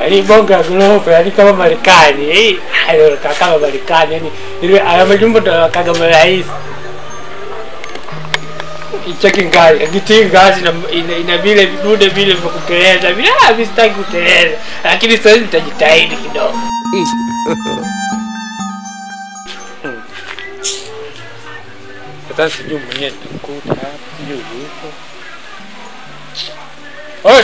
Alibonga gorofa, ali kama Marekani. Hayo kama Marekani, yani ile amejumba kama marais. Icheki ngazi, ngiti ngazi ina vile vidude vile vya kuteleza. Mimi sitaki kuteleza, lakini sasa nitajitahidi kidogo. Sasa sijui mwenyewe nitakuta hapa, sijui yupo. Oi!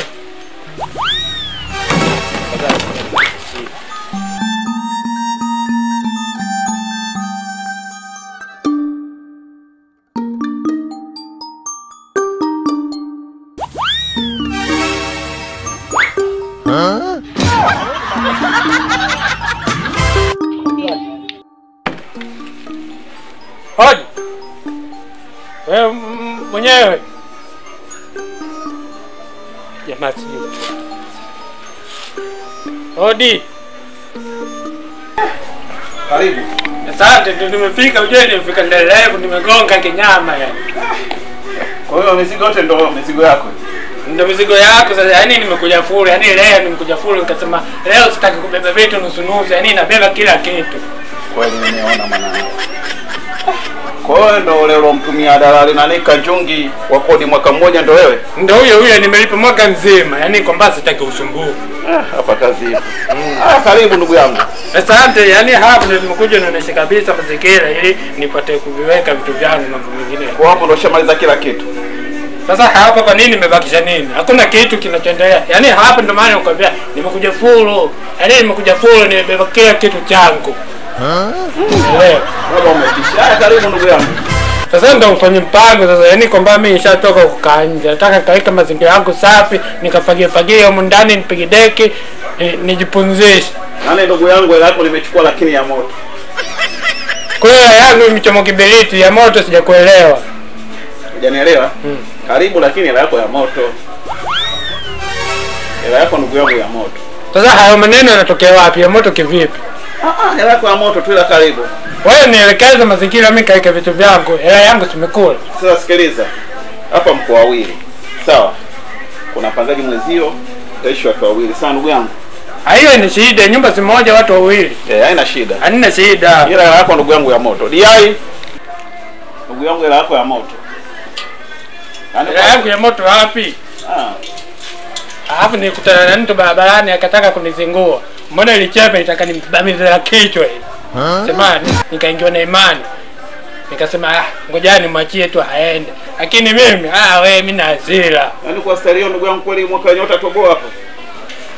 Hodi. Wewe mwenyewe. Jamaa sijui. Hodi. Karibu. Asante, ndio nimefika, ujue nimefika ndelevu, nimegonga kinyama yani. Kwa hiyo mizigo yote ndio mizigo yako. Ndio mizigo yako sasa, yani nimekuja full, yani leo nimekuja full, nikasema leo sitaki kubeba vitu nusu nusu, yani nabeba kila kitu. Kweli nimeona mwanangu. Kwa hiyo ndio leo unamtumia dalali na nika jungi wa kodi mwaka mmoja ndio wewe? Ndio huyo nimelipa mwaka mzima, yani kwamba sitaki usumbufu. Hapa kazi ipo. Karibu ndugu yangu. Asante, yani hapa ndio nimekuja naonesha kabisa mazingira ili nipate kuviweka vitu vyangu na mambo mengine. Kwa hapo ndio shamaliza kila kitu. Sasa hapa kwa nini nimebakisha nini? Hakuna kitu kinachoendelea. Yaani hapa ndio maana nakwambia nimekuja full. Yaani nimekuja full, nimebeba kila kitu changu. Leo baba umetisha. Karibu ndugu yangu. Sasa ndio ufanye mpango sasa. Yaani kwamba mimi nishatoka kukaa nje. Nataka kaweka mazingira yangu safi, nikafagia huko ndani, nipige deki, nijipunzishe. Nani ndugu yangu ile hapo nimechukua lakini ya moto. Kwa hiyo yangu imechomo kiberiti ya moto sijakuelewa. Hujanielewa? Karibu lakini ile yako ya moto. Ile yako ndugu yangu ya moto. Sasa hayo maneno yanatokea wapi? Ya moto kivipi? Ile yako ya moto tu, ila karibu. Wewe nielekeze mazingira, mimi kaika vitu vyangu. Hela yangu tumekula. Sasa sikiliza. Hapa mko wawili. Sawa? Kuna pangaji mwezio, utaishi watu wawili. Sawa ndugu yangu? Hiyo ni shida, nyumba si moja watu wawili. Haina shida. Haina shida. Ila yako ndugu yangu ya moto. Diai. Ndugu yangu ile yako ya moto. Hela yangu ya moto wapi? Hapo nilikutana na mtu barabarani akataka kunizingua. Mbona ilichepe itaka nimbamize kichwa hii. Semani, nikaingiwa na imani. Nikasema ngoja nimwachie tu aende. Lakini mimi wewe mimi na hasira. Yaani kwa stereo ndugu yangu kweli mwaka nyota toboa hapo.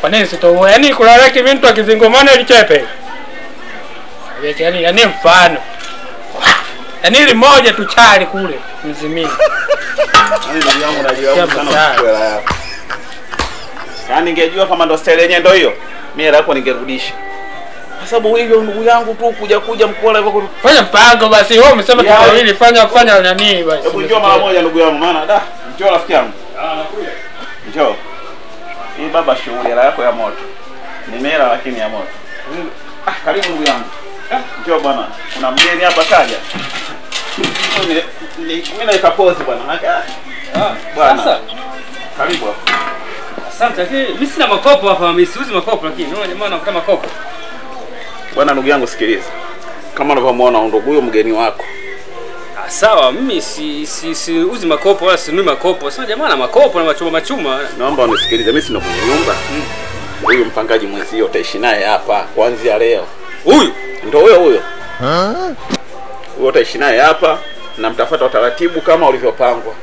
Kwa nini sitoboa? Yaani kulalaki mimi mtu akizingua mbona ilichepe? Yaani mfano. Yaani ile moja tu chali kule mzimini. Yaani ndugu yangu najua sana kwela yako. Yaani ningejua kama ndo style yenyewe ndio hiyo, mimi hela yako ningerudisha. Kwa sababu hivyo ndugu yangu tu kuja mkola hivyo. Fanya mpango basi, wewe umesema tu hili fanya nani basi. Hebu njoo mara moja ndugu yangu, maana njoo rafiki yangu. Nakuja. Njoo. Hii baba shughuli hela yako ya moto. Nimela lakini ya moto. Karibu ndugu yangu. Njoo bwana. Kuna mgeni hapa kaja. Mimi naika pose bwana. Bwana. Sasa Karibu hapo. Asante, lakini mimi sina makopo hapa, mimi siuzi makopo, lakini unaona jamaa anakuta makopo. Bwana ndugu yangu sikiliza. Kama unavyomuona ndugu huyo mgeni wako. Sawa, mimi siuzi makopo wala sinui makopo. Sasa jamaa ana makopo na machuma. Naomba unisikilize, mimi sina kwenye nyumba. Huyu mpangaji mwenzio utaishi naye hapa kuanzia leo. Huyu ndio huyo. Huyo utaishi naye hapa na mtafuata utaratibu kama ulivyopangwa.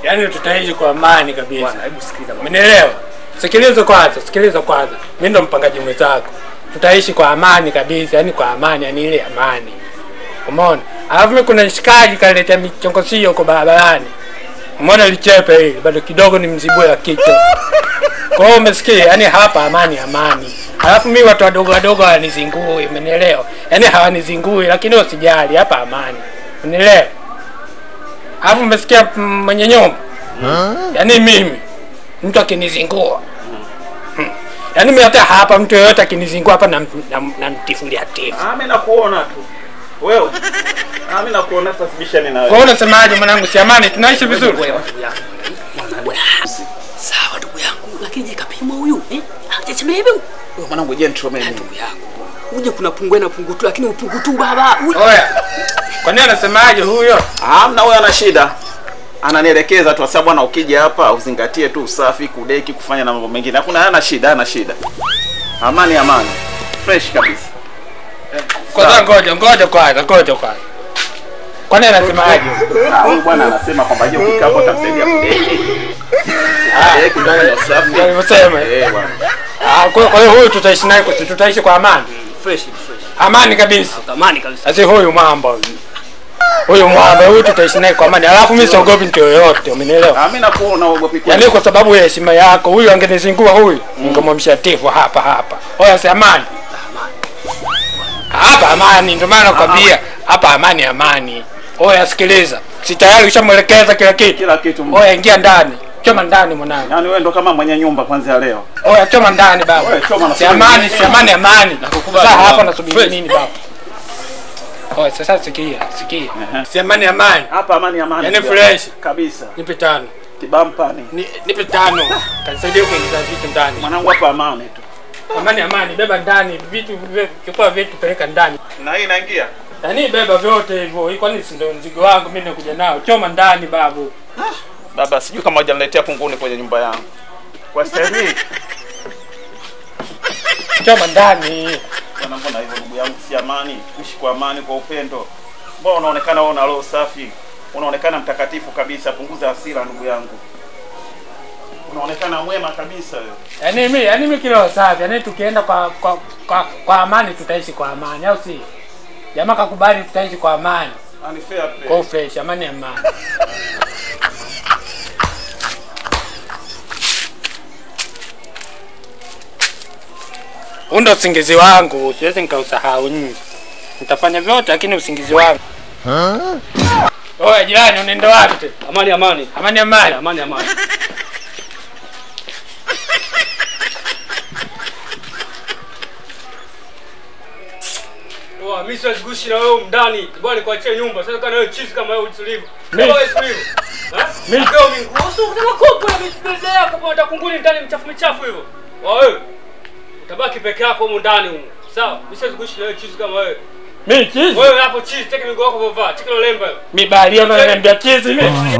Yaani tutaishi kwa amani kabisa. Bwana, hebu sikiliza. Umenielewa? Sikiliza kwanza. Mimi ndo mpangaji mwenzako. Tutaishi kwa amani kabisa, yani kwa amani, yani ile amani. Umeona? Alafu mimi kuna shikaji kaletea michongosio huko barabarani. Umeona lichepe hili, bado kidogo ni mzibue la kichwa. Kwa hiyo umesikia, yani hapa amani. Alafu mimi watu wadogo wanizingui, umenielewa? Yani hawanizingui, lakini usijali, hapa amani. Umenielewa? Alafu umesikia mwenye nyumba? Yaani mimi mtu akinizingua. Yaani mimi hata hapa mtu yeyote akinizingua hapa na mtifulia tifu. Mimi nakuona tu. Wewe. Mimi nakuona tasibishani na wewe. Kwa hiyo unasemaje mwanangu, si amani tunaishi vizuri? Chemebe. Wewe mwanangu gentleman. Ndugu yako. Uje kuna pungwe na pungu tu lakini upungu tu baba. Oya. Kwa nini anasemaje huyo? Hamna, huyo ana shida. Ananielekeza tu sababu bwana ukija hapa uzingatie tu usafi, kudeki, kufanya na mambo mengine. Hakuna hana shida. Amani. Fresh kabisa. Kwanza ngoja kwanza. Kwa nini anasemaje? Huyu bwana anasema kwamba hiyo kikapo utamsaidia kudeki. Ndani ya usafi. Unasema? Bwana. Kwa hiyo huyu tutaishi naye tutaishi kwa amani. Fresh. Amani kabisa. Amani kabisa. Sasa huyu mwamba huyu tutaishi naye kwa amani. Alafu mimi siogopi mtu yoyote, umenielewa? Mimi nakuona uogopi kwa. Yaani kwa sababu ya heshima yako, huyu angenizingua huyu, ningemwamsha tifu hapa. Oya si amani. Hapa amani, ndio maana nakwambia, hapa amani. Oya sikiliza. Si tayari ushamwelekeza kila kitu. Oya ingia ndani. Choma ndani mwanangu. Yaani wewe ndo kama mwenye nyumba kwanza leo. Oya choma ndani baba. Oya choma na. Si amani. Sasa hapa nasubiri nini baba? Oya sasa sikia. Si amani. Hapa amani. Yaani fresh kabisa. Nipe 5. Kibampani. Nipe 5. Kanisaidia kuingiza vitu ndani. Mwanangu hapa amani tu. Amani, beba ndani vitu chukua vitu peleka ndani. Na hii inaingia? Yaani beba vyote hivyo. Kwa nini si ndio mzigo wangu mimi nakuja nao? Choma ndani babu. Baba sijui kama hujaniletea kunguni kwenye nyumba yangu. Kwa staili. Choma ndani. Bwana mbona hivyo ndugu yangu, si amani? Kuishi kwa amani, kwa upendo. Mbona unaonekana wewe una roho safi? Unaonekana mtakatifu kabisa. Punguza hasira ndugu yangu. Unaonekana mwema kabisa wewe. Yaani mimi kila safi. Yaani tukienda kwa amani tutaishi kwa amani, au si? Jamaa kakubali tutaishi kwa amani. Ani fair play. Kwa fresh, amani. Unda usingizi wangu, siwezi nikausahau nyinyi. Nitafanya vyote lakini usingizi wangu. Oya jirani unaenda wapi tena? Amani. Mimi siwezi kuishi na wewe ndani. Bwana nikuachie nyumba. Sasa kana wewe chizi kama wewe utulivu. Wewe utulivu. Mimi ndio minguso kutaka kopo ya mbele yako kwa utakunguni ndani mchafu hivyo. Wewe utabaki peke yako huko ndani huko. Sawa? Mimi siwezi kuishi na wewe chizi kama wewe. Mimi chizi? Wewe hapo chizi, teke miguu yako vovaa. Cheki lo lemba. Mimi bali unaniambia chizi mimi.